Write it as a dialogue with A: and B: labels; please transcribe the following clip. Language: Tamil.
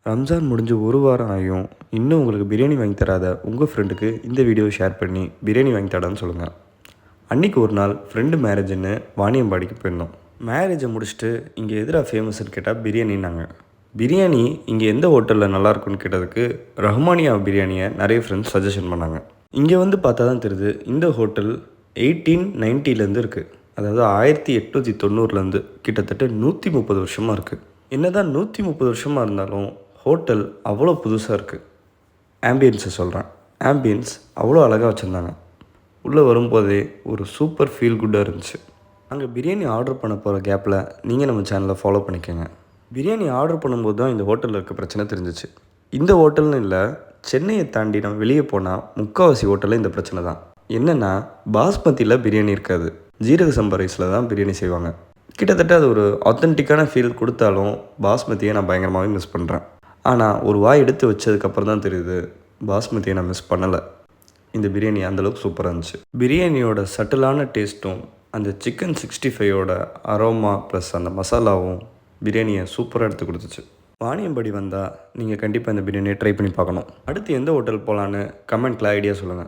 A: ரம்ஜான் முடிஞ்சு ஒரு வாரம் ஆகியும் இன்னும் உங்களுக்கு பிரியாணி வாங்கி தராத உங்கள் ஃப்ரெண்டுக்கு இந்த வீடியோவை ஷேர் பண்ணி பிரியாணி வாங்கி தடான்னு சொல்லுங்கள். அன்றைக்கி ஒரு நாள் ஃப்ரெண்டு மேரேஜுன்னு வாணியம்பாடிக்கு போயிருந்தோம். மேரேஜை முடிச்சுட்டு இங்கே எதிராக ஃபேமஸ்ன்னு கேட்டால் பிரியாணின்னாங்க. பிரியாணி இங்கே எந்த ஹோட்டலில் நல்லாயிருக்குன்னு கேட்டதுக்கு ரஹ்மானியா பிரியாணியை நிறைய ஃப்ரெண்ட்ஸ் சஜஷன் பண்ணாங்க. இங்கே வந்து பார்த்தா தான் தெரியுது இந்த ஹோட்டல் 1890 இருக்குது. அதாவது 1890 கிட்டத்தட்ட 130 வருஷமாக இருக்குது. என்னதான் 130 வருஷமாக இருந்தாலும் ஹோட்டல் அவ்வளோ புதுசாக இருக்குது. ஆம்பியன்ஸை சொல்கிறேன். ஆம்பியன்ஸ் அவ்வளோ அழகாக வச்சுருந்தாங்க. உள்ளே வரும்போதே ஒரு சூப்பர் ஃபீல் குட்டாக இருந்துச்சு. அங்கே பிரியாணி ஆர்டர் பண்ண போகிற கேப்பில் நீங்கள் நம்ம சேனலை ஃபாலோ பண்ணிக்கோங்க. பிரியாணி ஆர்டர் பண்ணும்போது தான் இந்த ஹோட்டலில் இருக்க பிரச்சனை தெரிஞ்சிச்சு. இந்த ஹோட்டல்னு இல்லை, சென்னையை தாண்டி நம்ம வெளியே போனால் முக்கால்வாசி ஹோட்டலில் இந்த பிரச்சனை தான். என்னென்னா, பாஸ்மதியில் பிரியாணி இருக்காது, ஜீரக சம்பா ரைஸில் தான் பிரியாணி செய்வாங்க. கிட்டத்தட்ட அது ஒரு ஆத்தென்டிக்கான ஃபீல் கொடுத்தாலும் பாஸ்மதியை நான் பயங்கரமாகவே மிஸ் பண்ணுறேன். ஆனால் ஒரு வாய் எடுத்து வச்சதுக்கப்புறம் தான் தெரியுது பாஸ்மதியை நான் மிஸ் பண்ணலை. இந்த பிரியாணி அந்தளவுக்கு சூப்பராக இருந்துச்சு. பிரியாணியோட சட்டிலான டேஸ்ட்டும் அந்த சிக்கன் 65ஓட அரோமா ப்ளஸ் அந்த மசாலாவும் பிரியாணியை சூப்பராக எடுத்து கொடுத்துச்சு. வாணியம்பாடி வந்தால் நீங்கள் கண்டிப்பாக இந்த பிரியாணியை ட்ரை பண்ணி பார்க்கணும். அடுத்து எந்த ஹோட்டல் போகலான்னு கமெண்ட்டில் ஐடியா சொல்லுங்கள்.